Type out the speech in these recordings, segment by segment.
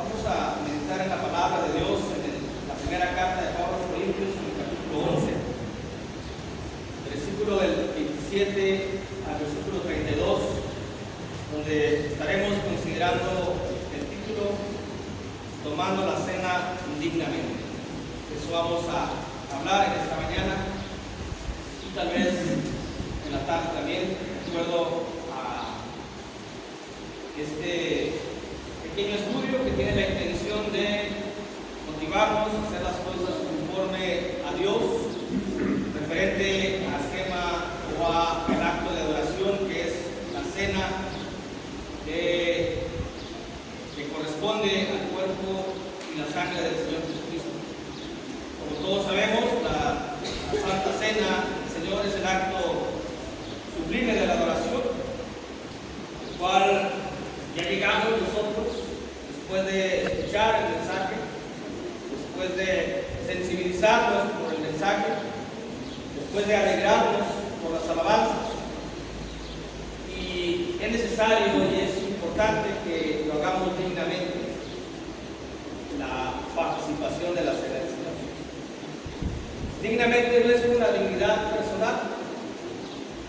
Vamos a meditar en la palabra de Dios en la primera carta de Pablo a los Corintios, en el capítulo 11, versículo del 27 al versículo 32, donde estaremos considerando el título Tomando la cena indignamente. Eso vamos a hablar en esta mañana y tal vez en la tarde también, de acuerdo a este pequeño estudio que tiene la intención de motivarnos a hacer las cosas conforme a Dios, referente al tema o al acto de adoración que es la cena que corresponde al cuerpo y la sangre del Señor Jesucristo. Como todos sabemos, la Santa Cena del Señor es el acto sublime de la adoración, el cual ya llegamos nosotros, después de escuchar el mensaje, después de sensibilizarnos por el mensaje, después de alegrarnos por las alabanzas. Y es necesario y es importante que lo hagamos dignamente, la participación de la cena del Señor. Dignamente no es una dignidad personal,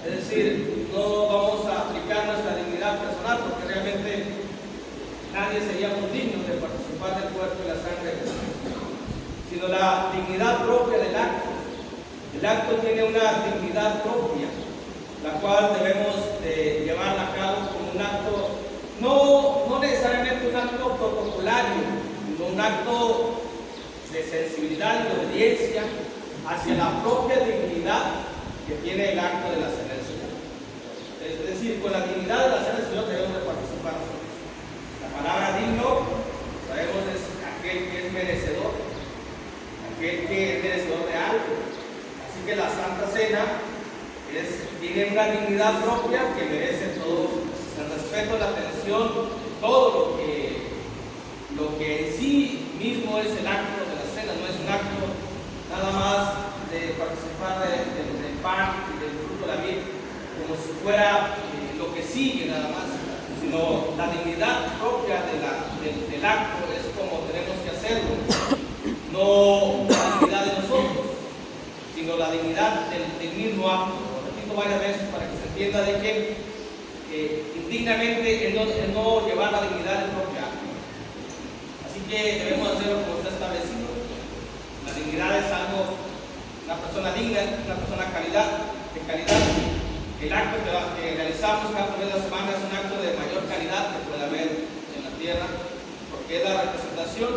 es decir, no vamos a aplicar nuestra dignidad personal porque realmente nadie seríamos dignos de participar del cuerpo y la sangre de Jesucristo, sino la dignidad propia del acto. El acto tiene una dignidad propia, la cual debemos de llevarla a cabo como un acto, no necesariamente un acto protocolario, sino un acto de sensibilidad y de obediencia hacia la propia dignidad que tiene el acto de la cena del Señor. Es decir, con la dignidad de la cena del Señor debemos de participar nosotros. La palabra digno, sabemos, es aquel que es merecedor, aquel que es merecedor de algo. Así que la Santa Cena tiene una dignidad propia que merece todo el respeto, la atención, todo lo que en sí mismo es el acto de la cena. No es un acto nada más de participar del pan y del fruto de la vid como si fuera lo que sigue nada más, sino la dignidad propia del acto es como tenemos que hacerlo, no la dignidad de nosotros, sino la dignidad del mismo acto. Lo repito varias veces para que se entienda de que indignamente el no llevar la dignidad del propio acto. Así que debemos hacerlo como está establecido. La dignidad es algo, una persona digna es una persona de calidad. El acto que realizamos cada vez de la semana es un acto de mayor calidad que puede haber en la tierra, porque es la representación,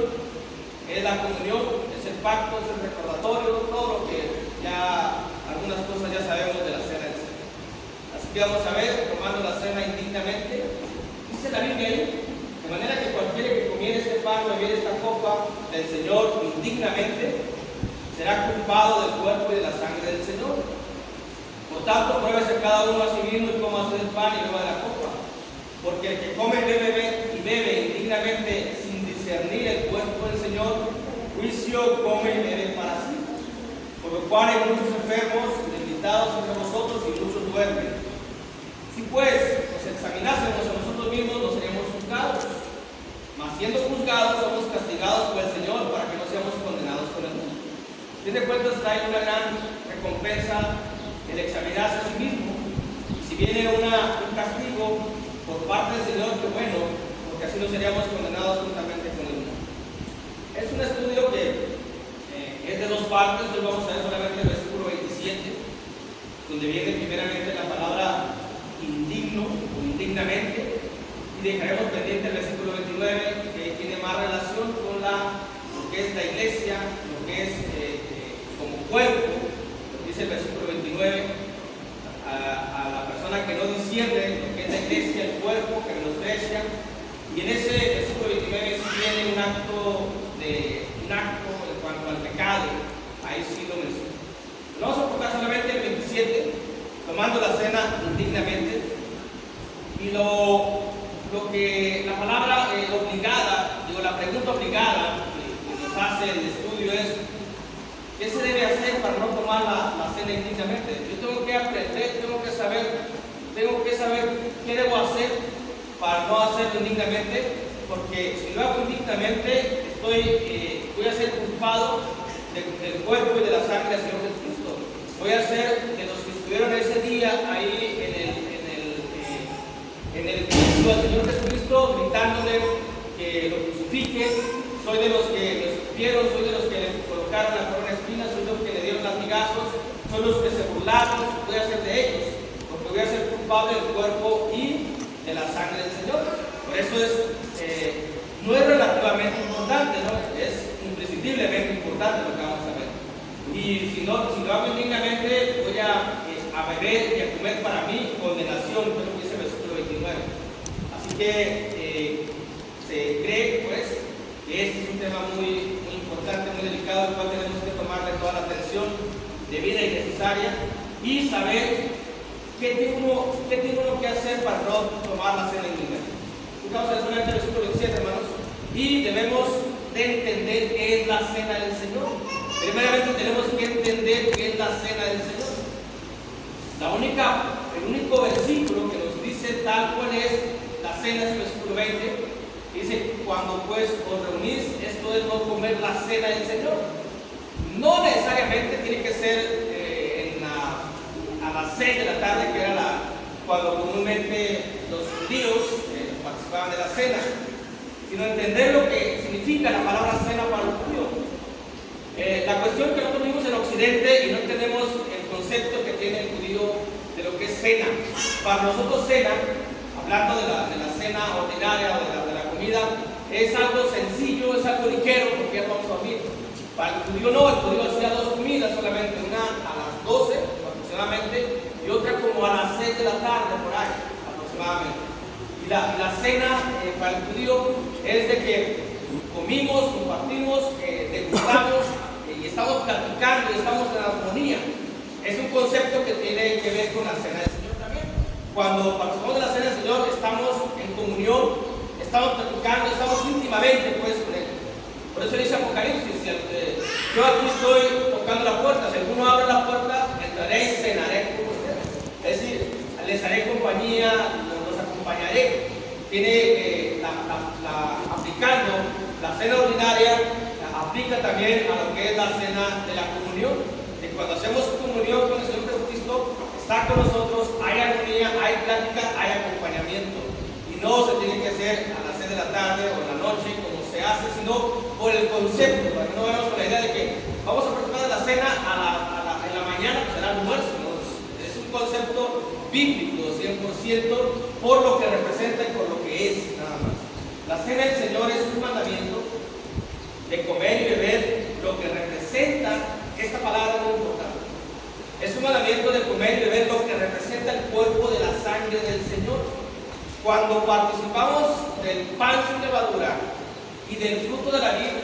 es la comunión, es el pacto, es el recordatorio, todo lo que ya, algunas cosas ya sabemos de la cena del Señor. Así que vamos a ver, tomando la cena indignamente, dice la Biblia ahí, de manera que cualquiera que comiere este pan o bebiere esta copa del Señor indignamente, será culpado del cuerpo y de la sangre del Señor. Por tanto, pruébese cada uno a sí mismo y coma del pan y beba de la copa. Porque el que come y bebe indignamente sin discernir el cuerpo del Señor, juicio come y bebe para sí. Por lo cual hay muchos enfermos, debilitados entre vosotros y muchos duermen. Si pues nos examinásemos a nosotros mismos, no seríamos juzgados. Mas siendo juzgados, somos castigados por el Señor para que no seamos condenados por el mundo. A fin de cuentas, trae una gran recompensa el examinarse a sí mismo. Y si viene un castigo por parte del Señor, que bueno, porque así no seríamos condenados juntamente con el mundo. Es un estudio que es de dos partes. Hoy vamos a ver solamente el versículo 27, donde viene primeramente la palabra indigno o indignamente, y dejaremos pendiente el versículo 29, que tiene más relación con lo que es la iglesia, lo que es como cuerpo. Dice el versículo 29, a la persona que no discierne lo que es la iglesia, el cuerpo, que menosprecia. Y en ese versículo 29 sí viene un acto en cuanto al pecado. Ahí sí lo menciona. Vamos a enfocar solamente el 27, tomando la cena indignamente. Y lo que la palabra obligada, la pregunta obligada que nos hace el estudio es: ¿qué se debe hacer para no tomar la cena indignamente? Yo tengo que aprender, tengo que saber qué debo hacer para no hacerlo indignamente. porque si lo hago indignamente, voy a ser culpado del cuerpo y de la sangre del Señor Jesucristo. Voy a ser de los que estuvieron ese día ahí en el juicio al Señor Jesucristo, gritándole que lo crucifiquen. Soy de los que lo escupieron, soy de los que le colocaron la corona de espinas, soy de los que le dieron latigazos, soy de los que se burlaron. Voy a ser de ellos, porque voy a ser culpable del cuerpo y de la sangre del Señor. Por eso no es relativamente importante, ¿no? Es imprescindiblemente importante lo que vamos a ver. Y si lo hago indignamente, voy a beber y a comer para mí condenación, que es lo que dice el versículo 29. Así que se cree, pues, que este es un tema muy, muy importante, muy delicado, el cual tenemos que tomarle toda la atención debida y necesaria y saber qué tiene uno que hacer para no tomar la cena indignamente. Vamos a ver solamente el versículo 27, hermanos. Y debemos de entender qué es la cena del Señor. Primeramente tenemos que entender qué es la cena del Señor. El único versículo que nos dice tal cual es la cena es el versículo 20. Dice, cuando pues os reunís, esto es no comer la cena del Señor. No necesariamente tiene que ser a las 6 de la tarde, que era cuando comúnmente los judíos participaban de la cena, sino entender lo que significa la palabra cena para el judío. La cuestión es que nosotros vivimos en Occidente y no entendemos el concepto que tiene el judío de lo que es cena. Para nosotros cena, hablando de la cena ordinaria o de la comida, es algo sencillo, es algo ligero, porque ya vamos a dormir. Para el judío no, el judío hacía 2 comidas solamente, una a las 12 aproximadamente y otra como a las 6 de la tarde por ahí aproximadamente. Y la cena para el judío es de que comimos, compartimos, degustamos y estamos platicando y estamos en armonía. Es un concepto que tiene que ver con la cena del Señor también. Cuando participamos de la cena del Señor estamos en comunión, estamos platicando, estamos íntimamente pues con Él. Por eso dice Apocalipsis, yo aquí estoy tocando la puerta, si alguno abre la puerta, entraré y cenaré con ustedes. Es decir, les haré compañía, los acompañaré. Tiene aplicando la cena ordinaria, aplica también a lo que es la cena de la comunión. Que cuando hacemos comunión con el Señor Jesucristo, está con nosotros, hay armonía, hay plática, hay acompañamiento. Y no se tiene que hacer a las 6 de la tarde o en la noche como se hace, sino por el concepto, para que no vayamos con la idea de que vamos a preparar la cena en la mañana, pues será almuerzo, ¿no? Es un concepto bíblico 100% por lo que representa y por lo que es, nada más. La cena del Señor es un mandamiento de comer y beber lo que representa, esta palabra muy importante. Es un mandamiento de comer y beber lo que representa el cuerpo de la sangre del Señor. Cuando participamos del pan sin levadura y del fruto de la vid,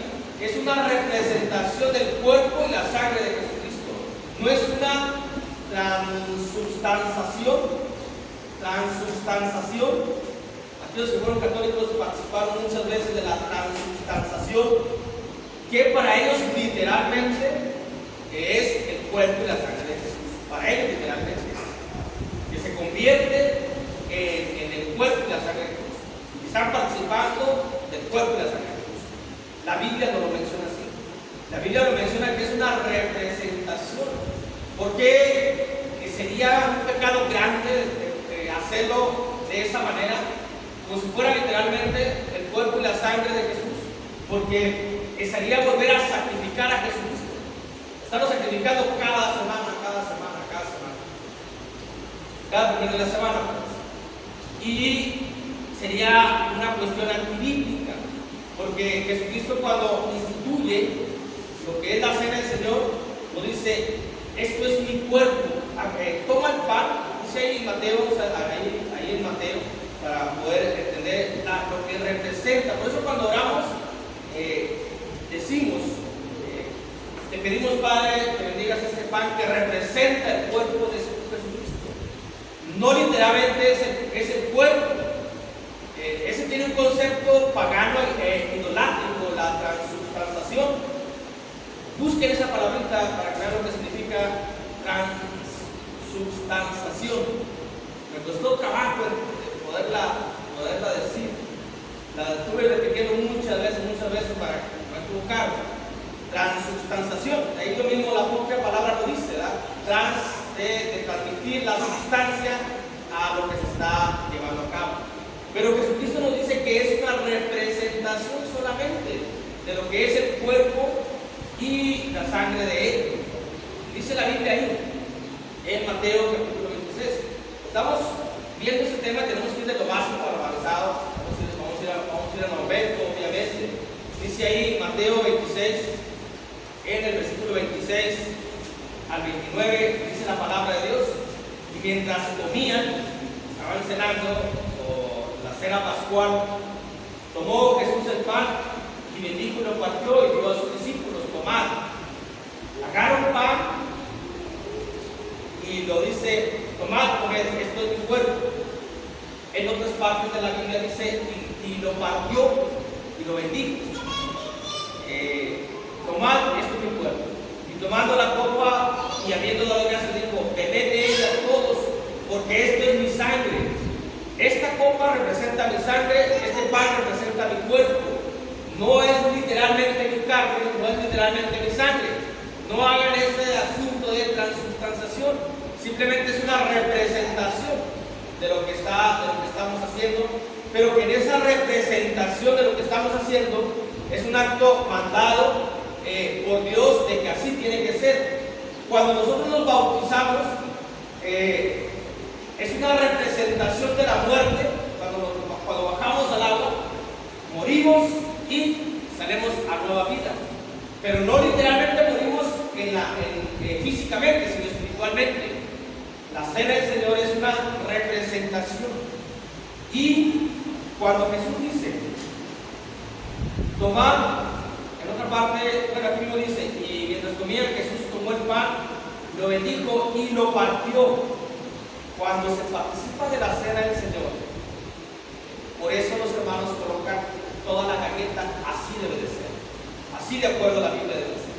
es una representación del cuerpo y la sangre de Jesucristo. No es una transubstanciación. Aquellos que fueron católicos participaron muchas veces de la transubstanciación, que para ellos literalmente es el cuerpo y la sangre de Jesús. Para ellos literalmente que se convierte en el cuerpo y la sangre de Jesús. Están participando del cuerpo y la sangre de Jesús. La Biblia no lo menciona así. La Biblia lo menciona que es una representación, porque sería un pecado grande hacerlo de esa manera, como si fuera literalmente el cuerpo y la sangre de Jesús, porque sería volver a sacrificar a Jesucristo. Estamos sacrificando cada semana, cada primero de la semana, pues. Y sería una cuestión antibíblica, porque Jesucristo cuando instituye lo que es la cena del Señor, nos dice, esto es mi cuerpo. Toma el pan, dice ahí en Mateo, ahí en Mateo, para poder entender lo que representa. Por eso cuando oramos, decimos, te pedimos, Padre, que bendigas este pan que representa el cuerpo de Jesucristo. No literalmente es el cuerpo. Ese tiene un concepto pagano e idolátrico, la transubstanciación. Busquen esa palabrita para que vean lo que significa transubstanciación. Me costó trabajo poderla decir. La estuve repitiendo muchas veces para equivocarme. Transubstanciación, ahí lo mismo la propia palabra lo dice, ¿verdad? De transmitir la sustancia a lo que se está llevando a cabo. Pero Jesucristo nos dice que es una representación solamente de lo que es el cuerpo y la sangre de Él. Dice la Biblia ahí, en Mateo capítulo 26. Estamos viendo ese tema, tenemos que ir de lo básico a lo avanzado. Vamos a ir a lo aumento, obviamente. Dice ahí Mateo 26, en el versículo 26 al 29, dice la palabra de Dios. Y mientras comían, estaban cenando, la cena pascual, tomó Jesús el pan y bendijo y lo partió y dio a sus discípulos: tomad, agarraron pan y lo dice: tomad, comed, esto es mi cuerpo. En otras partes de la Biblia dice: y lo partió y lo bendijo. Tomad, esto es mi cuerpo. Y tomando la copa y habiendo dado gracias, dijo: bebed de ella todos, porque esto es mi sangre. Esta copa representa mi sangre, este pan representa mi cuerpo. No es literalmente mi carne, no es literalmente mi sangre. No hagan ese asunto de transubstanciación. Simplemente es una representación de lo que estamos haciendo, pero que en esa representación de lo que estamos haciendo es un acto mandado por Dios de que así tiene que ser. Cuando nosotros nos bautizamos, es una representación de la muerte. Cuando bajamos al agua, morimos y salimos a nueva vida. Pero no literalmente morimos físicamente, sino espiritualmente. La cena del Señor es una representación. Y cuando Jesús dice: tomad, en otra parte, bueno, aquí mismo dice: y mientras comían, Jesús tomó el pan, lo bendijo y lo partió. Cuando se participa de la cena del Señor, por eso los hermanos colocan toda la galleta, así debe de ser, así de acuerdo a la Biblia debe de ser.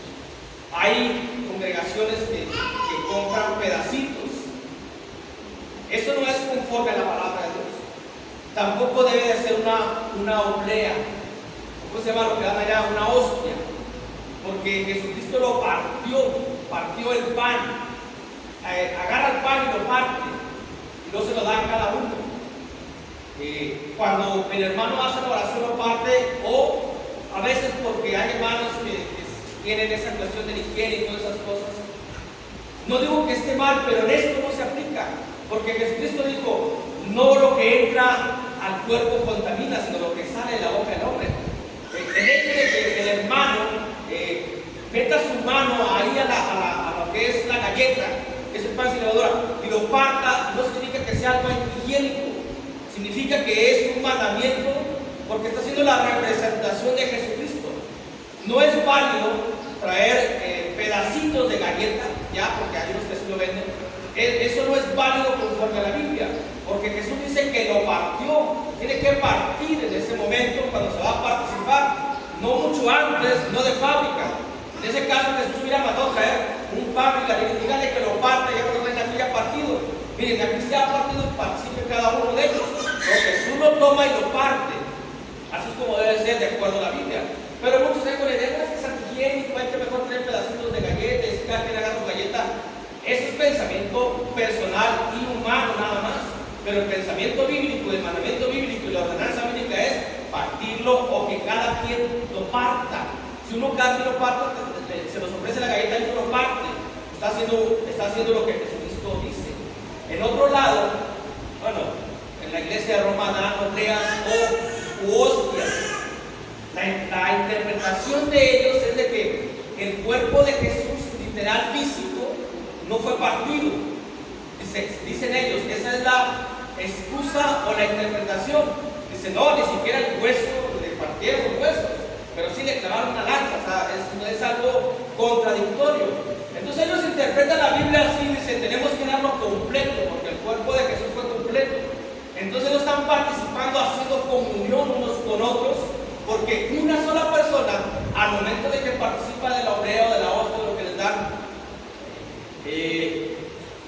Hay congregaciones que compran pedacitos. Eso no es conforme a la palabra de Dios. Tampoco debe de ser una oblea. ¿Cómo se llama lo que dan allá? Una hostia. Porque Jesucristo lo partió el pan. Agarra el pan y lo parte. Y no se lo da a cada uno. Cuando el hermano hace la oración lo parte, o a veces porque hay hermanos que tienen esa cuestión de la higiene y todas esas cosas. No digo que esté mal, pero en esto no se aplica. Porque Jesucristo dijo: no lo que entra al cuerpo contamina, sino lo que sale de la boca del hombre. El hecho de que el hermano meta su mano ahí a lo que es la galleta, que es el pan sin levadura, y lo parta, no significa que sea algo higiénico, significa que es un mandamiento, porque está haciendo la representación de Jesucristo. No es válido traer pedacitos de galleta, ya, porque hay unos que sí lo venden. Eso no es válido conforme a la Biblia, porque Jesús dice que lo partió. Tiene que partir en ese momento cuando se va a participar, no mucho antes, no de fábrica. En ese caso Jesús hubiera mandado traer un pan y dígale que lo parte, ya cuando venga aquí ya partido. Miren, aquí se ha partido, participe cada uno de ellos. Pero Jesús lo toma y lo parte. Así es como debe ser de acuerdo a la Biblia. Pero muchos se con la idea que es antihigiénico, hay que mejor traer pedacitos de galletas y cada quien haga su galleta. Eso es pensamiento personal y humano nada más. Pero el pensamiento bíblico, el mandamiento bíblico y la ordenanza bíblica es partirlo o que cada quien lo parta. Si uno cada quien lo parta, se nos ofrece la galleta y uno lo parte. Está haciendo lo que Jesucristo dice. En otro lado, bueno, en la iglesia de Roma dan obleas o hostias. La interpretación de ellos es de que el cuerpo de Jesús, literal físico, no fue partido. Dicen ellos, esa es la excusa o la interpretación. Dicen: no, ni siquiera el hueso, le partieron los huesos, pero sí le clavaron una lanza. O sea, es algo contradictorio. Entonces ellos interpretan la Biblia así, dicen: tenemos que darlo completo, porque el cuerpo de Jesús fue completo. Entonces no están participando, haciendo comunión unos con otros, porque una sola persona, al momento de que participa de la oblea o de la hostia, de lo que les dan,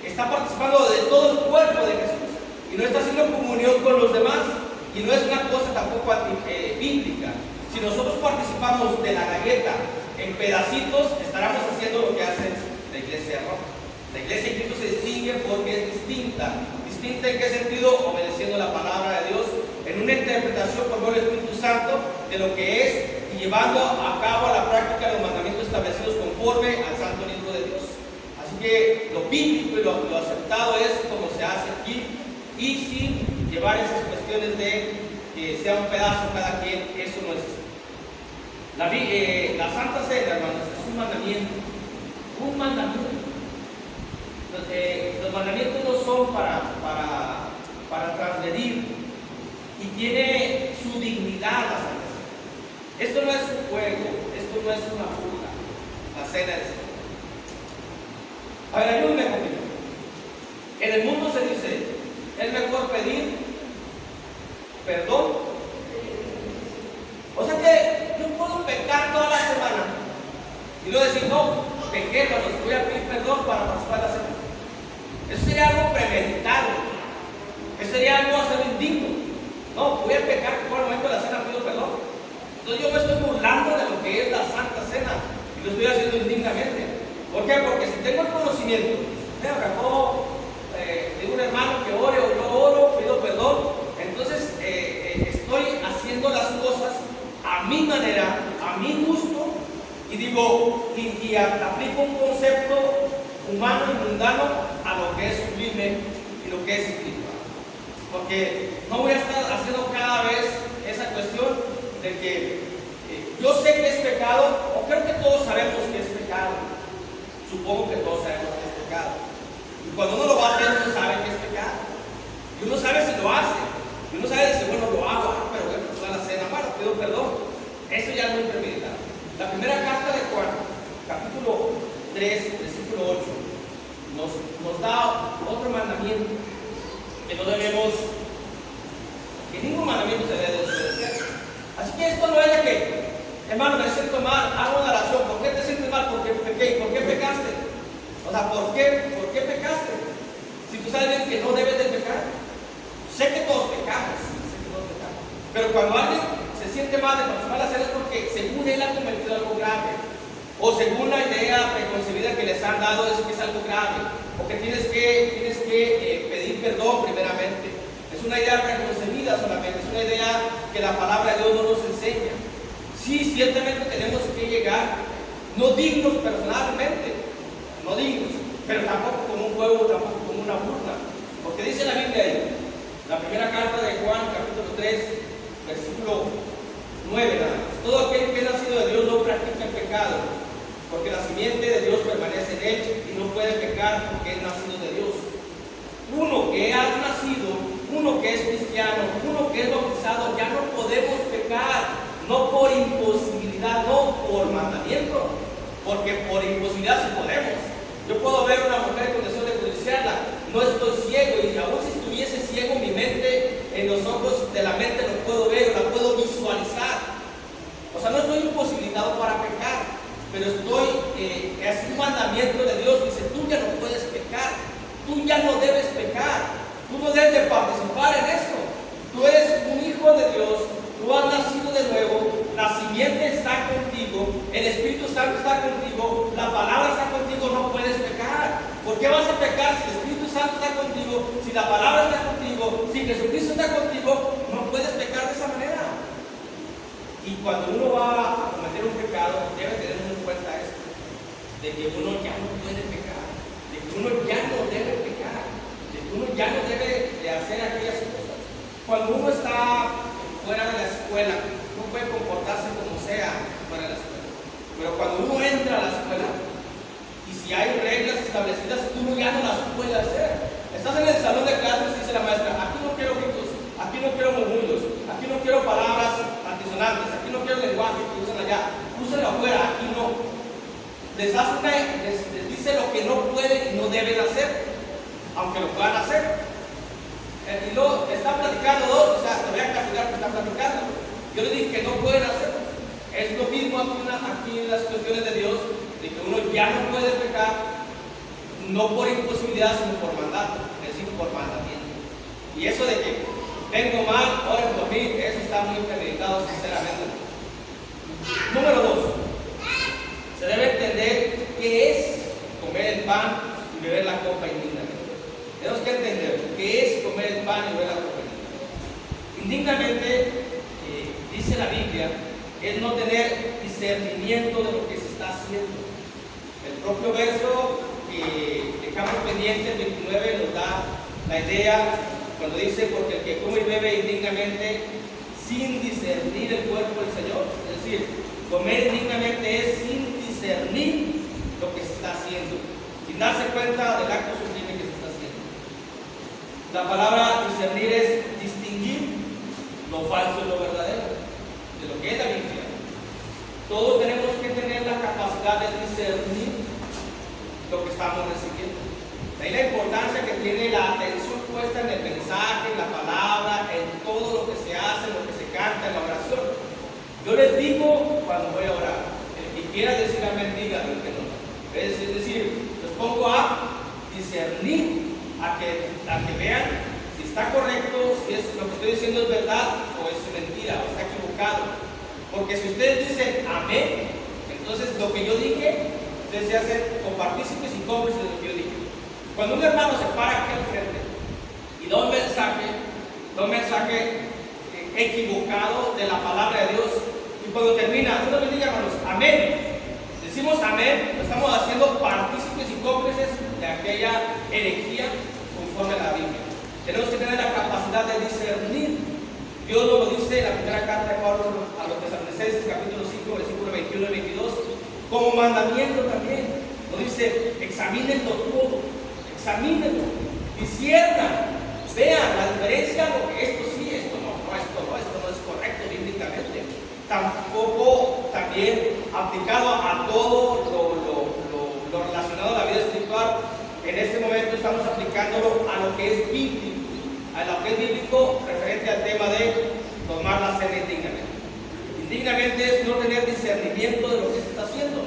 está participando de todo el cuerpo de Jesús y no está haciendo comunión con los demás. Y no es una cosa tampoco bíblica. Si nosotros participamos de la galleta en pedacitos, estaremos haciendo lo que hace la iglesia roja. La iglesia de Cristo se distingue porque es distinta. ¿Distinta en qué sentido? Obedeciendo la palabra de Dios, en una interpretación por medio del Espíritu Santo de lo que es y llevando a cabo a la práctica los mandamientos establecidos conforme al santo libro de Dios. Así que lo bíblico y lo aceptado es como se hace aquí, y sin llevar esas cuestiones de que sea un pedazo cada quien. Eso no es así. La Santa Cena, hermanos, es un mandamiento. Un mandamiento. Los mandamientos no son para transgredir, y tiene su dignidad la Santa Cena. Esto no es un juego, esto no es una burla. La cena es. A ver, ayúdenme conmigo. En el mundo se dice, es mejor pedir perdón. O sea que yo puedo pecar toda la semana y luego decir, no, pequé, cuando voy a pedir perdón para participar de la cena. Eso sería algo premeditado. Eso sería algo a ser indigno. No, voy a pecar por el momento de la cena, pido perdón. Entonces yo me estoy burlando de lo que es la Santa Cena y lo estoy haciendo indignamente. ¿Por qué? Porque si tengo el conocimiento, digo un hermano que ore o yo oro, pido perdón, entonces estoy haciendo las cosas a mi manera, a mi gusto, y digo, y aplico un concepto humano y mundano a lo que es sublime y lo que es espiritual. Porque no voy a estar haciendo cada vez esa cuestión de que yo sé que es pecado, o creo que todos sabemos que es pecado. Supongo que todos sabemos que es pecado. Y cuando uno lo va a hacer, uno sabe que es pecado. Y uno sabe si lo hace. Y uno sabe si, bueno, lo hago, pero voy a pasar la cena, bueno, pido perdón. Eso ya no es premeditado. La primera carta de Juan, capítulo 3, versículo 8, nos da otro mandamiento que no debemos, que ningún mandamiento se debe desobedecer. Así que esto no es de que, hermano, me siento mal, hago una oración. ¿Por qué te sientes mal? ¿Por qué pequé? ¿Por qué pecaste? O sea, ¿por qué pecaste? Si tú sabes bien que no debes de pecar. Sé que todos pecamos, pero cuando alguien se siente mal de participar de la cena es porque según él ha cometido algo grave, o según la idea preconcebida que les han dado es que es algo grave, o que tienes que pedir perdón primeramente. Es una idea preconcebida solamente, es una idea que la palabra de Dios no nos enseña. Sí, ciertamente tenemos que llegar, no dignos personalmente, no dignos, pero tampoco como un juego, tampoco como una burla. Porque dice la Biblia ahí, la primera carta de Juan, capítulo 3, versículo 9, nada más. Todo aquel que es nacido de Dios no practica el pecado, porque la simiente de Dios permanece en él y no puede pecar porque es nacido de Dios. Uno que ha nacido, uno que es cristiano, uno que es bautizado, ya no podemos pecar. No por imposibilidad, no por mandamiento, porque por imposibilidad sí podemos. Yo puedo ver una mujer con deseo de codiciarla, no estoy ciego, y aún si estuviese ciego, mi mente, en los ojos de la mente lo puedo ver, la puedo visualizar. O sea, no estoy imposibilitado para pecar, pero es un mandamiento de Dios. Dice, tú ya no puedes pecar, tú ya no debes pecar, tú no debes de participar en eso. Tú eres un hijo de Dios. Tú has nacido de nuevo, la simiente está contigo, el Espíritu Santo está contigo, la palabra está contigo, no puedes pecar. ¿Por qué vas a pecar si el Espíritu Santo está contigo, si la palabra está contigo, si Jesucristo está contigo? No puedes pecar de esa manera. Y cuando uno va a cometer un pecado, debe tener en cuenta esto, de que uno ya no puede pecar, de que uno ya no debe pecar, de que uno ya no debe de hacer aquellas cosas. Cuando uno está fuera de la escuela, no puede comportarse como sea fuera de la escuela. Pero cuando uno entra a la escuela, y si hay reglas establecidas, uno ya no las puede hacer. Estás en el salón de clases y dice la maestra, aquí no quiero gritos, aquí no quiero murmullos, aquí no quiero palabras altisonantes, aquí no quiero lenguaje que usan allá, úsenlo afuera, aquí no. Les dice lo que no pueden y no deben hacer, aunque lo puedan hacer. Y luego están platicando dos, o sea, te voy a castigar porque están platicando. Yo les dije que no pueden hacerlo. Es lo mismo aquí en las cuestiones de Dios, de que uno ya no puede pecar, no por imposibilidad, sino por mandato, es decir, por mandamiento. Y eso de que vengo mal, oren por mí, eso está muy premeditado, sinceramente. Número 2, se debe entender qué es comer el pan y beber la copa indignamente. Tenemos que entender qué es comer el pan y beber la copa indignamente. Dice la Biblia, es no tener discernimiento de lo que se está haciendo. El propio verso que dejamos pendiente, el 29, nos da la idea cuando dice, porque el que come y bebe indignamente sin discernir el cuerpo del Señor. Es decir, comer indignamente es sin discernir lo que se está haciendo, sin darse cuenta del acto sublime que se está haciendo. La palabra discernir es distinguir lo falso y lo verdadero, de lo que es la Biblia. Todos tenemos que tener la capacidad de discernir lo que estamos recibiendo. De ahí la importancia que tiene la atención puesta en el mensaje, en la palabra, en todo lo que se hace, lo que se canta, en la oración. Yo les digo cuando voy a orar, el que quiera decir amén, diga, el que no. Es decir, los pongo a discernir, a que vean si está correcto, si es, lo que estoy diciendo es verdad o es mentira o está equivocado. Porque si ustedes dicen amén, entonces lo que yo dije, ustedes se hacen copartícipes y cómplices de lo que yo dije. Cuando un hermano se para aquí al frente y da un mensaje equivocado de la palabra de Dios, y cuando termina, Dios me diga, hermanos, amén. Decimos amén, lo estamos haciendo partícipes y cómplices de aquella herejía conforme a la Biblia. Tenemos que tener la capacidad de discernir. Dios nos lo dice en la primera carta de Pablo a los Tesalonicenses, capítulo 5, versículos 21 y 22, como mandamiento también. Nos dice, examínenlo todo, examínenlo, disciernan, vean la diferencia, lo que esto sí, esto no es correcto bíblicamente. Tampoco también aplicado a todo lo relacionado a la vida espiritual. En este momento estamos aplicándolo a lo que es bíblico, referente al tema de tomar la cena indignamente. Indignamente es no tener discernimiento de lo que se está haciendo.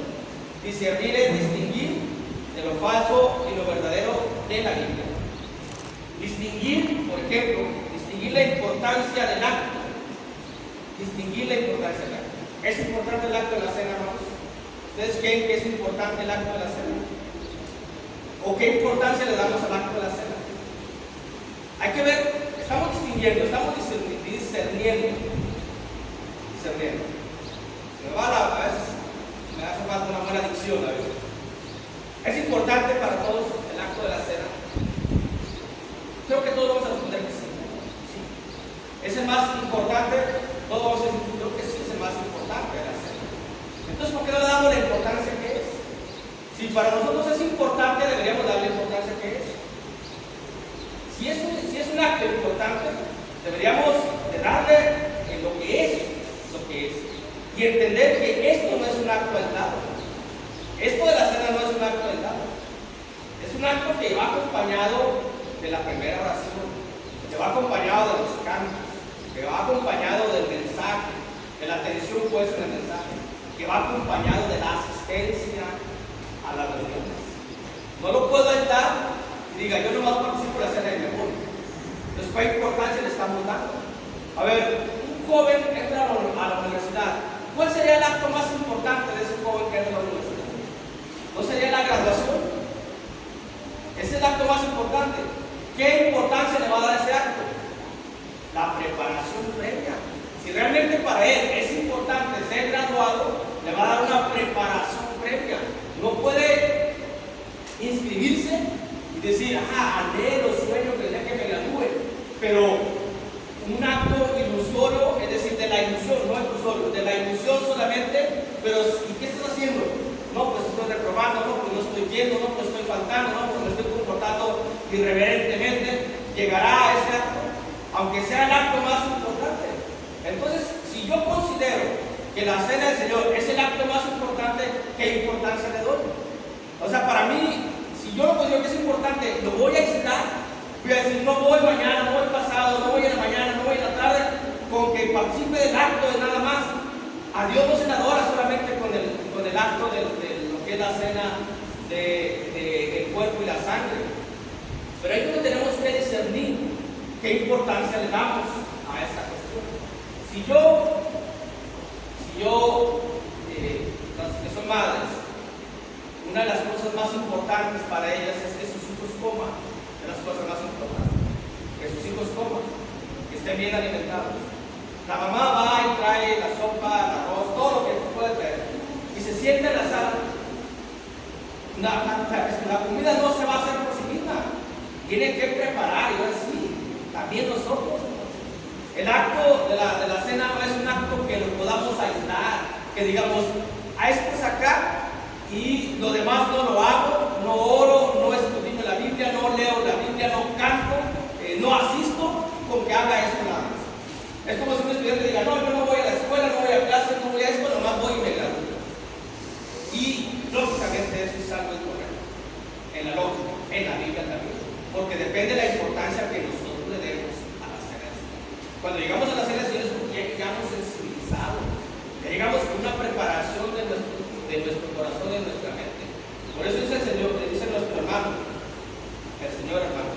Discernir es distinguir de lo falso y lo verdadero de la Biblia. Distinguir, por ejemplo, distinguir la importancia del acto. Distinguir la importancia del acto. ¿Es importante el acto de la cena, hermanos? ¿Ustedes creen que es importante el acto de la cena? ¿O qué importancia le damos al acto de la cena? Hay que ver, estamos distinguiendo, estamos discerniendo. A veces me hace falta una buena dicción a veces. ¿Es importante para todos el acto de la cena? Creo que todos vamos a responder que sí. ¿Es el más importante? Todos vamos a decir, creo que sí es el más importante de la cena. Entonces, ¿por qué no le damos la importancia que es? Si para nosotros es importante, deberíamos darle la importancia que es. Si es un acto importante, deberíamos de darle en lo que es. Y entender que esto no es un acto aislado. Esto de la cena no es un acto aislado. Es un acto que va acompañado de la primera oración, que va acompañado de los cantos, que va acompañado del mensaje, de la atención puesta en el mensaje, que va acompañado de la asistencia a las reuniones. No lo puedo aislar y diga, yo nomás participo de la cena y me voy. Entonces, ¿cuál importancia le estamos dando? A ver, un joven entra a la universidad. ¿Cuál sería el acto más importante de ese joven que entra a la universidad? ¿No sería la graduación? Es el acto más importante. ¿Qué importancia le va a dar ese acto? La preparación previa. Si realmente para él es importante ser graduado, le va a dar una preparación previa. No puede inscribirse y decir, anhelo, sueño que el día que me gradúe, pero un acto ilusorio, es decir, de la ilusión, no ilusorio, de la ilusión solamente, pero ¿y qué estás haciendo? No, pues estoy reprobando, no, pues no estoy yendo, no, pues estoy faltando, no, pues me estoy comportando irreverentemente. Llegará a ese acto, aunque sea el acto más importante. Entonces, si yo considero que la cena del Señor es el acto más importante, ¿qué importancia le doy? O sea, para mí, si yo lo considero que es importante, lo voy a aislar. Voy a decir, no voy mañana, no voy pasado, no voy en la mañana, no voy en la tarde, con que participe del acto de nada más. A Dios no se le adora solamente con el acto de lo que es la cena del cuerpo y la sangre. Pero ahí es donde tenemos que discernir ¿qué importancia le damos a esta cuestión? Si las que son madres, una de las cosas más importantes para ellas es que sus hijos coman, de las cosas más importantes, que sus hijos coman, que estén bien alimentados. La mamá va y trae la sopa, el arroz, todo lo que puede traer, y se sienta en la sala. La comida no se va a hacer por sí misma, tiene que preparar, y así, también nosotros. El acto de la cena no es un acto que lo podamos aislar, que digamos, a esto es acá y lo demás no lo hago, no oro, no estudio la Biblia, no leo la Biblia, no canto, no asisto, con que haga esto nada más. Es como si un estudiante diga, no, yo no voy a la escuela, no voy a clase, no voy a esto, nomás voy y me gradúo. Y lógicamente eso es algo incorrecto, en la lógica, en la Biblia también, porque depende de la importancia que nosotros le demos a la cena. Cuando llegamos a la cena del Señor es porque ya llegamos sensibilizados, ya llegamos con una preparación de nuestro corazón y de nuestra mente. Por eso dice el Señor, le dice nuestro hermano, el Señor hermano,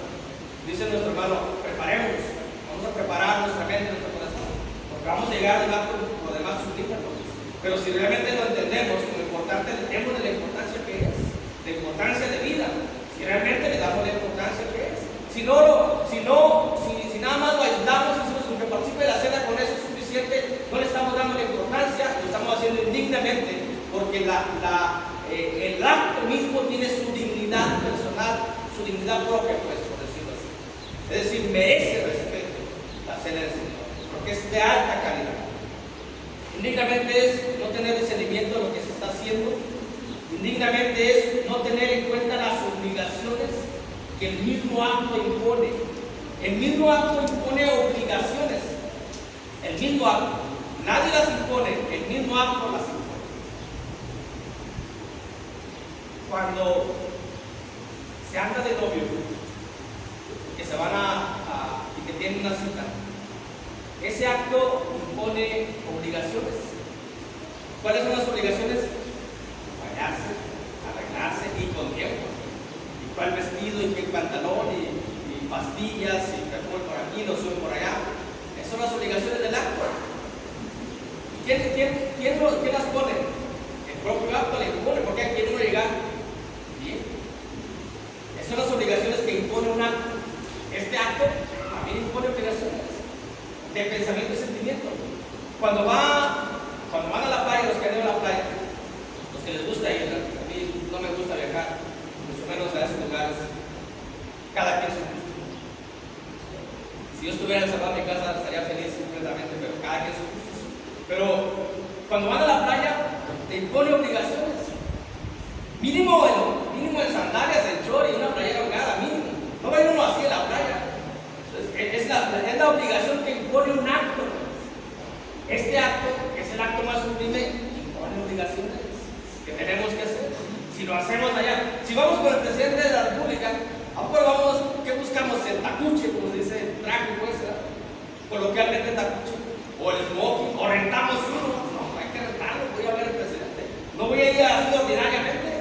dice nuestro hermano, preparemos, vamos a preparar nuestra mente, nuestro corazón, porque vamos a llegar al acto, lo demás sublime. Pero si realmente lo entendemos como importante, le demos de la importancia que es, de importancia de vida, si realmente le damos la importancia que es. Si nada más lo aislamos y decimos que participe de la cena, con eso es suficiente, no le estamos dando la importancia, lo estamos haciendo indignamente, porque el acto mismo tiene su dignidad personal, su dignidad propia, pues, por decirlo así. Es decir, merece respeto la cena del Señor, porque es de alta calidad. Indignamente es no tener discernimiento de lo que se está haciendo. Indignamente es no tener en cuenta las obligaciones que el mismo acto impone. El mismo acto impone obligaciones. El mismo acto. Nadie las impone, el mismo acto las impone. Cuando se anda de novio, que se van y que tienen una cita, ese acto impone obligaciones. ¿Cuáles son las obligaciones? Bañarse, arreglarse y con tiempo. Y cuál vestido, y qué pantalón, y pastillas, y perfume por aquí, loción por allá. Esas son las obligaciones del acto. ¿Y quién las pone? El propio acto le impone, porque aquí no llega bien. Esas son las obligaciones que impone un acto. Este acto también impone obligaciones de pensamiento y sentimiento. Cuando van a la playa, los que han ido a la playa, los que les gusta ir, a mí no me gusta viajar, mucho menos a esos lugares, cada quien su gusto. Si yo estuviera encerrado en mi casa estaría feliz completamente, pero cada quien su gusto. Pero cuando van a la playa, te impone obligaciones. Mínimo en sandalias, en short y una playera holgada, mínimo. No va a ir uno así a la playa. Es la obligación que impone un acto. Este acto, que es el acto más sublime, impone obligaciones que tenemos que hacer. Si lo hacemos allá, si vamos con el presidente de la República, ¿qué buscamos? El tacuche, como se dice, el traje, pues, coloquialmente tacuche, o el smoking, o rentamos uno. No, hay que rentarlo, voy a ver al presidente. No voy a ir así ordinariamente.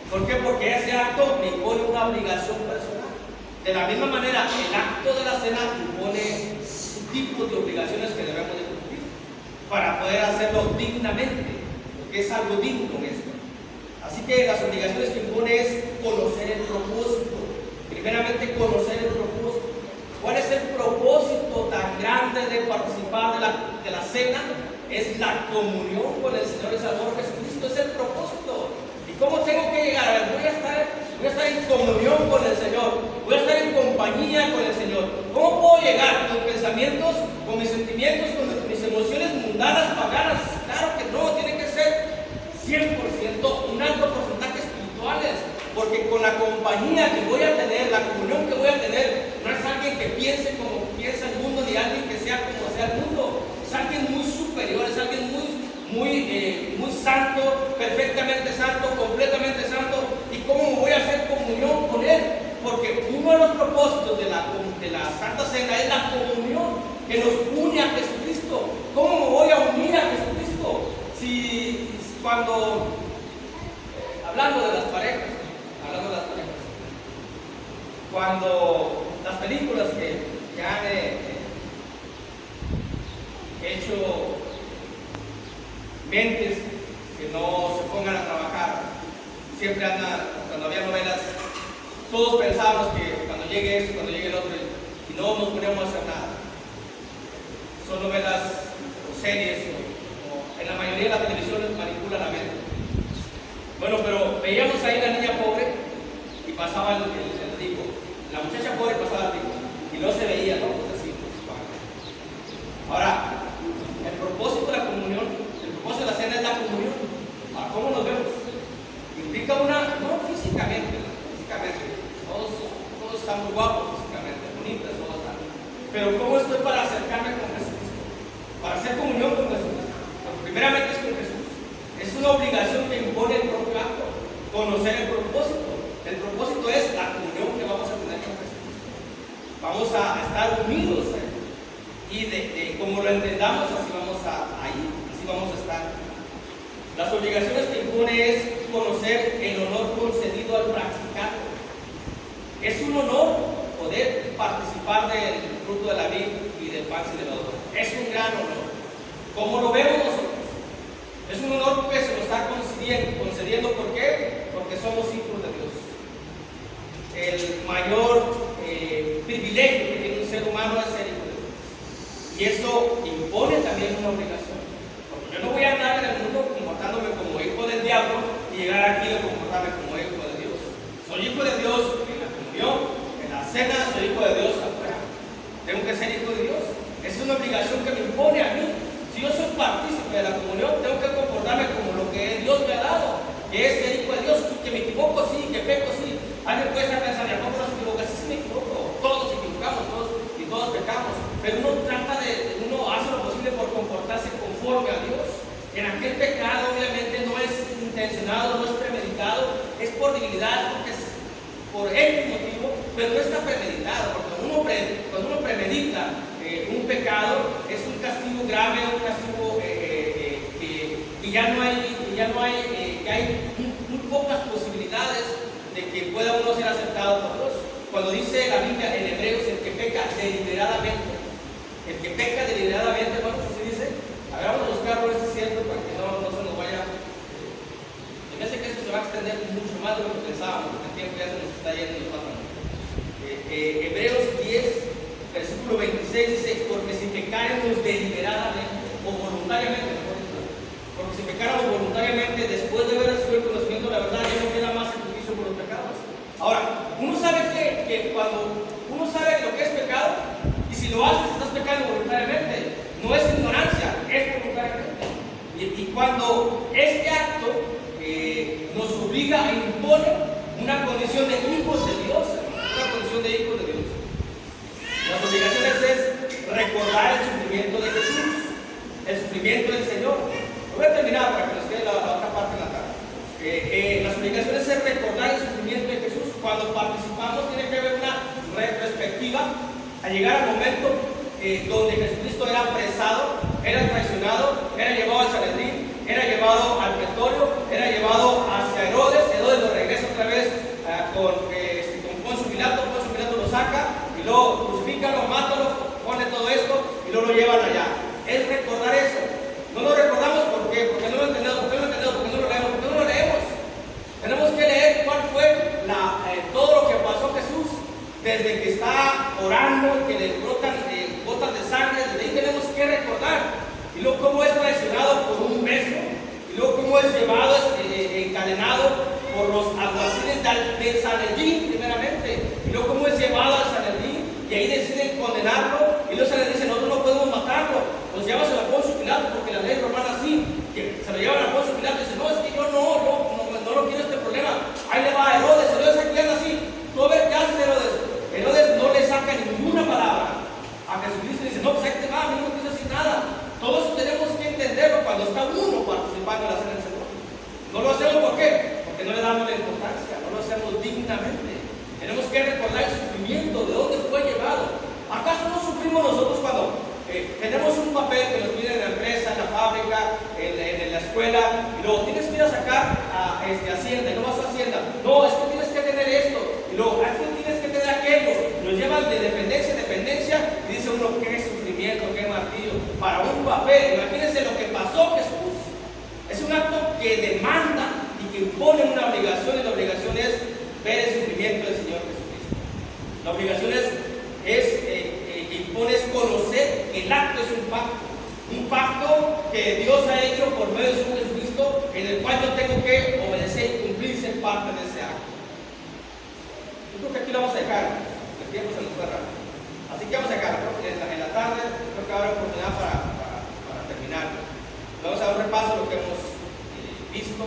¿Por qué? Porque ese acto me impone una obligación personal. De la misma manera, el acto de la cena impone un tipo de obligaciones que debemos de cumplir para poder hacerlo dignamente, porque es algo digno esto. Así que las obligaciones que impone es conocer el propósito. Primeramente, conocer el propósito. ¿Cuál es el propósito tan grande de participar de la cena? Es la comunión con el Señor y Salvador Jesucristo, es el propósito. ¿Y cómo tengo que llegar? A ver, voy a estar en comunión con el Señor, voy a estar en compañía con el Señor. ¿Cómo puedo llegar? ¿Con mis pensamientos, con mis sentimientos, con mis emociones mundanas, paganas? Claro que no, tiene que ser 100%, un alto porcentaje espirituales, porque con la compañía que voy a tener, la comunión que voy a tener, no es alguien que piense como piensa el mundo, ni alguien que sea como sea el mundo, es alguien muy superior, es alguien muy santo, perfectamente santo, completamente santo. ¿Y cómo voy a hacer comunión con Él? Porque uno de los propósitos de la Santa Cena es la comunión que nos une a Jesucristo. ¿Cómo me voy a unir a Jesucristo? Hablando de las parejas, cuando las películas que que han hecho mentes que no se pongan a trabajar. Siempre andan, cuando había novelas, todos pensábamos que cuando llegue esto, cuando llegue el otro, y no nos ponemos a hacer nada. Son novelas o series, o en la mayoría de la televisión les manipula la mente. Bueno, pero veíamos ahí la niña pobre y pasaba el rico. La muchacha pobre pasaba el rico. Y no se veía, ¿no? Pues así, pues. Ahora, el propósito de la comunión, el propósito de la cena es la comunión. Ahora, ¿cómo nos vemos? Implica una, no físicamente, ¿no? Físicamente. Todos están muy guapos físicamente, bonitas, todos están. Pero ¿cómo estoy para acercarme con Jesucristo? Para hacer comunión con Jesús. Pues primeramente es con Jesús. Es una obligación que impone el propio acto. Conocer el propósito. El propósito es la comunión que vamos a tener con Jesucristo. Vamos a estar unidos y como lo entendamos, así vamos a ir, así vamos a estar. Las obligaciones que impone es conocer el honor concedido al practicante. Es un honor poder participar del fruto de la vid y del pan sin levadura. Es un gran honor. ¿Cómo lo vemos nosotros? Es un honor que se nos está concediendo. ¿Por qué? Porque somos hijos de Dios. El mayor privilegio que tiene un ser humano es ser hijo de Dios. Y eso impone también una obligación. Porque yo no voy a andar en el mundo comportándome como hijo del diablo y llegar aquí a comportarme como hijo de Dios. Soy hijo de Dios en la comunión, en la cena, soy hijo de Dios afuera. Tengo que ser hijo de Dios. Es una obligación que me impone a mí. Si yo soy partícipe de la comunión, tengo que comportarme como lo que Dios me ha dado, que es ser hijo de Dios. Que me equivoco, sí, que peco, sí. Alguien puede estar pensando, ¿cómo no se equivoca? Sí, me equivoco. Todos nos equivocamos, y todos pecamos. Pero uno uno hace lo posible por comportarse conforme a Dios. En aquel pecado, obviamente, no es intencionado, no es premeditado, es por debilidad, porque es por X motivo, pero no está premeditado. Porque cuando uno premedita un pecado, es un castigo grave, un castigo que ya no hay muy pocas posibilidades de que pueda uno ser aceptado por Dios. Cuando dice la Biblia en Hebreos, el que peca deliberadamente, bueno, así dice. A ver, vamos a buscarlo, esto es cierto, para que no se nos vaya. Yo sé que esto se va a extender mucho más de lo que pensábamos, porque el tiempo ya se nos está yendo y falta. Hebreos 10, versículo 26 dice: porque si pecáramos deliberadamente o voluntariamente, mejor dicho, porque si pecáramos voluntariamente después de haber recibido el conocimiento de la verdad, ya no queda más sacrificio por los pecados. Ahora, uno sabe que cuando uno sabe lo que es pecado, y si lo haces, estás pecando voluntariamente. No es ignorancia, es voluntariamente. Y cuando este acto nos obliga e impone una condición de hijos de Dios, las obligaciones es recordar el sufrimiento de Jesús, el sufrimiento del Señor. Voy a terminar para que nos quede la otra parte en la tarde. Las obligaciones es recordar el sufrimiento de Jesús. Cuando participamos tiene que haber una retrospectiva a llegar al momento donde Jesucristo era apresado, era traicionado, era llevado al Sanedrín, era llevado al pretorio, era llevado hacia Herodes. Herodes lo regresa otra vez con Poncio Pilato. Poncio Pilato lo saca y luego crucifícalo, mátalo, pone todo esto y luego lo llevan allá. Es recordar eso. No lo recordamos porque no lo entendemos, porque no lo leemos. Tenemos que leer cuál fue todo lo que pasó Jesús desde que está orando, que le brotan gotas de sangre. Desde ahí tenemos que recordar. Y luego cómo es traicionado por un beso, y luego cómo es llevado, encadenado por los alguaciles del Sanedrín primeramente, y luego cómo es llevado al Sanedrín, y ahí deciden condenarlo, y luego se le dice: nosotros no podemos matarlo, pues llévaselo a Poncio Pilato, porque la ley romana así, que se lo llevan a Poncio Pilato y dice: no, es que yo no quiero este problema. Ahí le va a Herodes aquí anda así. Tú a ver qué haces, Herodes. Herodes no le saca ninguna palabra a Jesucristo y dice: no, pues ahí te va, a mí no quiero decir nada. Todos tenemos que entenderlo cuando está uno participando en la cena del Señor. No lo hacemos, ¿por qué? Porque no le damos la importancia, no lo hacemos dignamente. Tenemos que recordar el sufrimiento, de dónde fue llevado. ¿Acaso no sufrimos nosotros cuando tenemos un papel que nos piden en la empresa, en la fábrica, en la escuela, y luego tienes que ir a sacar a Hacienda, y no vas a Hacienda? No, es que tienes que tener esto, y luego es que tienes que tener aquello. Nos llevan de independencia en dependencia, y dice uno, qué sufrimiento, qué martirio, para un papel. Imagínense lo que pasó Jesús. Es un acto que demanda y que impone una obligación, y la obligación es ver el sufrimiento del Señor Jesucristo. La obligación que impone es conocer que el acto es un pacto que Dios ha hecho por medio de su Jesucristo, en el cual yo tengo que obedecer y cumplir ser parte de ese acto. Yo creo que aquí lo vamos a dejar, el tiempo se nos fue rápido. Así que vamos a dejar, en la tarde creo que habrá oportunidad para terminar. Vamos a dar un repaso de lo que hemos visto,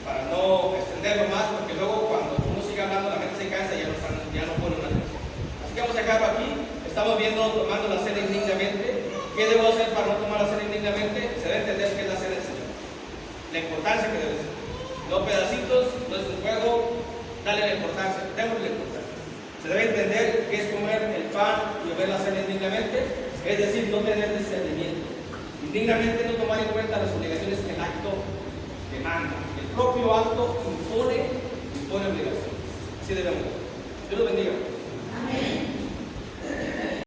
para no extenderlo más, porque luego cuando uno sigue hablando la gente se cansa y ya no pone una atención. Así que vamos a dejarlo aquí. Estamos viendo, tomando la cena indignamente. ¿Qué debo hacer para no tomar la cena indignamente? Se debe entender qué es la cena del Señor, la importancia que debe ser. No pedacitos, no es un juego, dale la importancia, démosle la importancia. Se debe entender qué es comer el pan y beber la cena indignamente, es decir, no tener discernimiento. Indignamente no tomar en cuenta las obligaciones que el acto demanda. El propio acto impone obligaciones. Así debemos. Dios los bendiga.